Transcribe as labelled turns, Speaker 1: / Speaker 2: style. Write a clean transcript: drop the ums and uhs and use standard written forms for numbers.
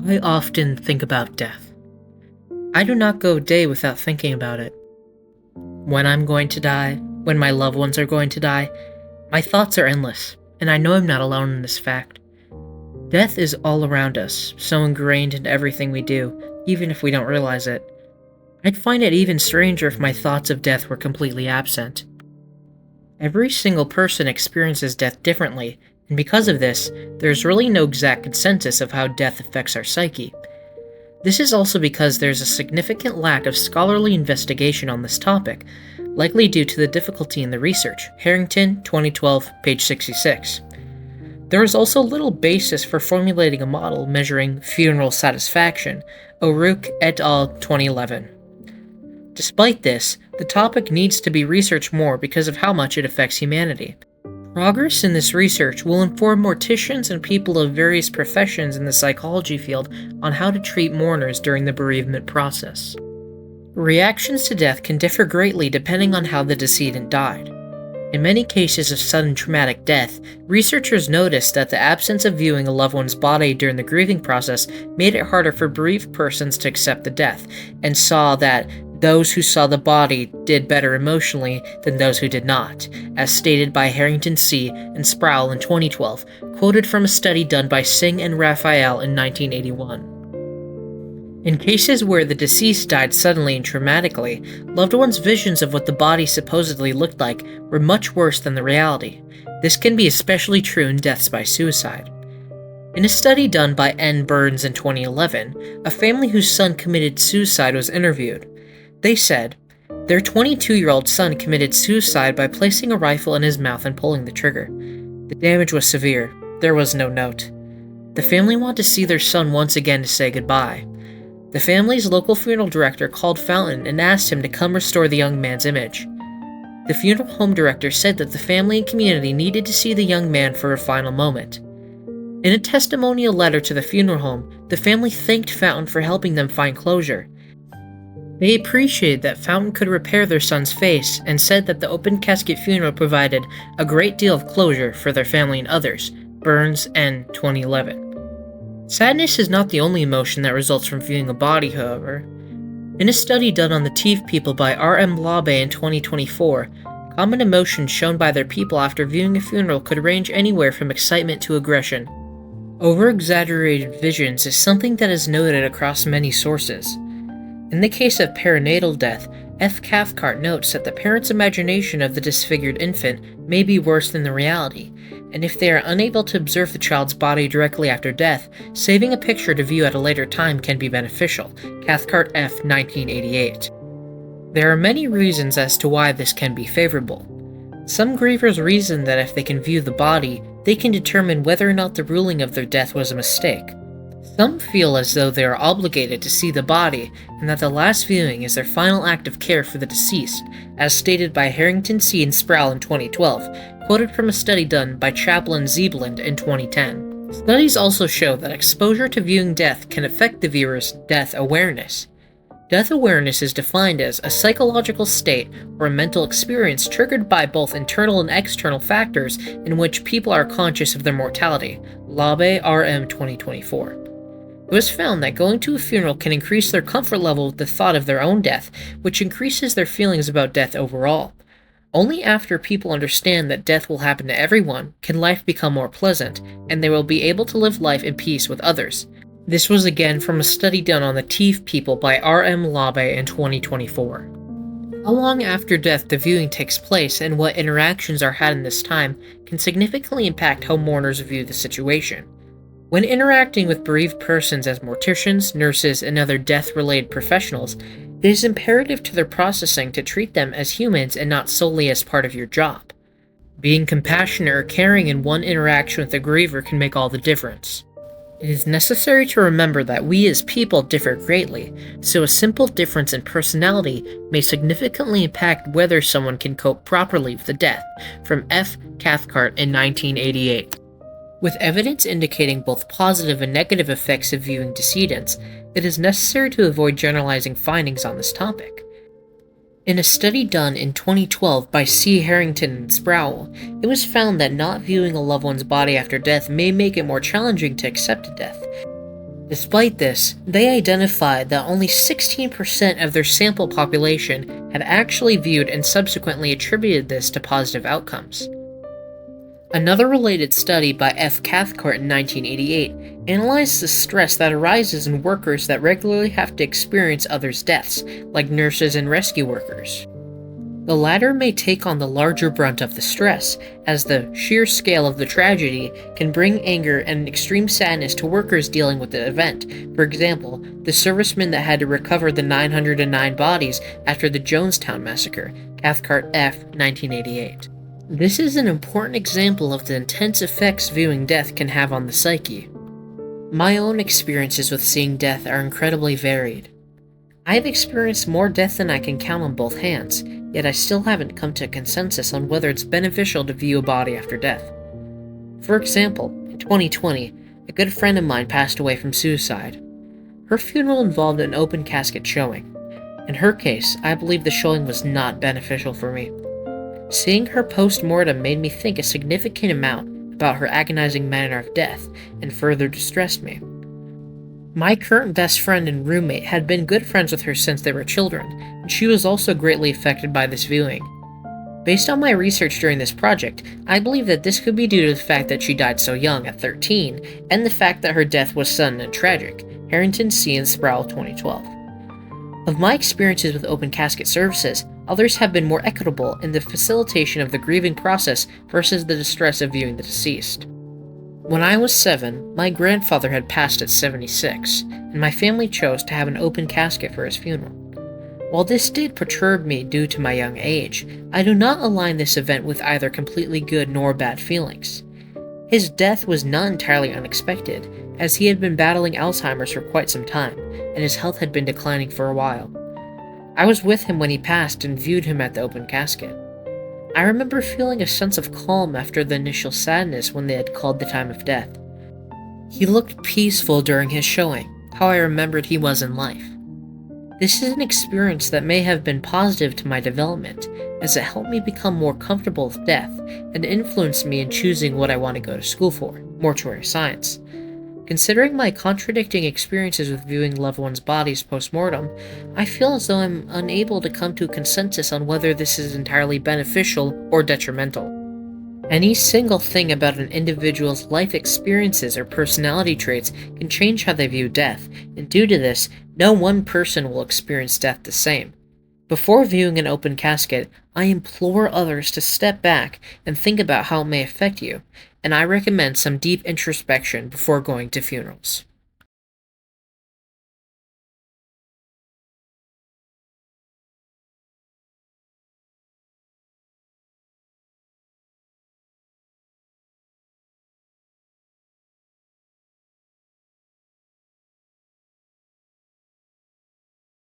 Speaker 1: I often think about death. I do not go a day without thinking about it. When I'm going to die, when my loved ones are going to die, my thoughts are endless, and I know I'm not alone in this fact. Death is all around us, so ingrained into everything we do, even if we don't realize it. I'd find it even stranger if my thoughts of death were completely absent. Every single person experiences death differently, and because of this, there's really no exact consensus of how death affects our psyche. This is also because there's a significant lack of scholarly investigation on this topic, likely due to the difficulty in the research. Harrington, 2012, page 66. There is also little basis for formulating a model measuring funeral satisfaction. O'Rourke et al., 2011. Despite this, the topic needs to be researched more because of how much it affects humanity. Progress in this research will inform morticians and people of various professions in the psychology field on how to treat mourners during the bereavement process. Reactions to death can differ greatly depending on how the decedent died. In many cases of sudden traumatic death, researchers noticed that the absence of viewing a loved one's body during the grieving process made it harder for bereaved persons to accept the death, and saw that those who saw the body did better emotionally than those who did not, as stated by Harrington C. and Sproul in 2012, quoted from a study done by Singh and Raphael in 1981. In cases where the deceased died suddenly and traumatically, loved ones' visions of what the body supposedly looked like were much worse than the reality. This can be especially true in deaths by suicide. In a study done by N. Burns in 2011, a family whose son committed suicide was interviewed. They said, their 22-year-old son committed suicide by placing a rifle in his mouth and pulling the trigger. The damage was severe. There was no note. The family wanted to see their son once again to say goodbye. The family's local funeral director called Fountain and asked him to come restore the young man's image. The funeral home director said that the family and community needed to see the young man for a final moment. In a testimonial letter to the funeral home, the family thanked Fountain for helping them find closure. They appreciated that Fountain could repair their son's face and said that the open casket funeral provided a great deal of closure for their family and others. Burns, N. 2011. Sadness is not the only emotion that results from viewing a body, however. In a study done on the TEEV people by R.M. Labe in 2024, common emotions shown by their people after viewing a funeral could range anywhere from excitement to aggression. Over-exaggerated visions is something that is noted across many sources. In the case of perinatal death, F. Cathcart notes that the parent's imagination of the disfigured infant may be worse than the reality, and if they are unable to observe the child's body directly after death, saving a picture to view at a later time can be beneficial. Cathcart F. 1988. There are many reasons as to why this can be favorable. Some grievers reason that if they can view the body, they can determine whether or not the ruling of their death was a mistake. Some feel as though they are obligated to see the body, and that the last viewing is their final act of care for the deceased, as stated by Harrington C. and Sproul in 2012, quoted from a study done by Chaplin Zeeblund in 2010. Studies also show that exposure to viewing death can affect the viewer's death awareness. Death awareness is defined as a psychological state or a mental experience triggered by both internal and external factors in which people are conscious of their mortality. Labe, R.M. 2024. It was found that going to a funeral can increase their comfort level with the thought of their own death, which increases their feelings about death overall. Only after people understand that death will happen to everyone can life become more pleasant, and they will be able to live life in peace with others. This was again from a study done on the TEEV people by R.M. Labe in 2024. How long after death the viewing takes place and what interactions are had in this time can significantly impact how mourners view the situation. When interacting with bereaved persons as morticians, nurses, and other death-related professionals, it is imperative to their processing to treat them as humans and not solely as part of your job. Being compassionate or caring in one interaction with a griever can make all the difference. It is necessary to remember that we as people differ greatly, so a simple difference in personality may significantly impact whether someone can cope properly with the death. From F. Cathcart in 1988. With evidence indicating both positive and negative effects of viewing decedents, it is necessary to avoid generalizing findings on this topic. In a study done in 2012 by C. Harrington and Sproul, it was found that not viewing a loved one's body after death may make it more challenging to accept a death. Despite this, they identified that only 16% of their sample population had actually viewed and subsequently attributed this to positive outcomes. Another related study by F. Cathcart in 1988 analyzed the stress that arises in workers that regularly have to experience others' deaths, like nurses and rescue workers. The latter may take on the larger brunt of the stress, as the sheer scale of the tragedy can bring anger and extreme sadness to workers dealing with the event. For example, the servicemen that had to recover the 909 bodies after the Jonestown Massacre, Cathcart F. 1988. This is an important example of the intense effects viewing death can have on the psyche. My own experiences with seeing death are incredibly varied. I have experienced more death than I can count on both hands, yet I still haven't come to a consensus on whether it's beneficial to view a body after death. For example, in 2020, a good friend of mine passed away from suicide. Her funeral involved an open casket showing. In her case, I believe the showing was not beneficial for me. Seeing her post-mortem made me think a significant amount about her agonizing manner of death, and further distressed me. My current best friend and roommate had been good friends with her since they were children, and she was also greatly affected by this viewing. Based on my research during this project, I believe that this could be due to the fact that she died so young at 13, and the fact that her death was sudden and tragic, Harrington C. and Sproul 2012. Of my experiences with open casket services, others have been more equitable in the facilitation of the grieving process versus the distress of viewing the deceased. When I was 7, my grandfather had passed at 76, and my family chose to have an open casket for his funeral. While this did perturb me due to my young age, I do not align this event with either completely good nor bad feelings. His death was not entirely unexpected, as he had been battling Alzheimer's for quite some time, and his health had been declining for a while. I was with him when he passed and viewed him at the open casket. I remember feeling a sense of calm after the initial sadness when they had called the time of death. He looked peaceful during his showing, how I remembered he was in life. This is an experience that may have been positive to my development, as it helped me become more comfortable with death and influenced me in choosing what I want to go to school for, mortuary science. Considering my contradicting experiences with viewing loved ones' bodies post-mortem, I feel as though I'm unable to come to a consensus on whether this is entirely beneficial or detrimental. Any single thing about an individual's life experiences or personality traits can change how they view death, and due to this, no one person will experience death the same. Before viewing an open casket, I implore others to step back and think about how it may affect you, and I recommend some deep introspection before going to funerals.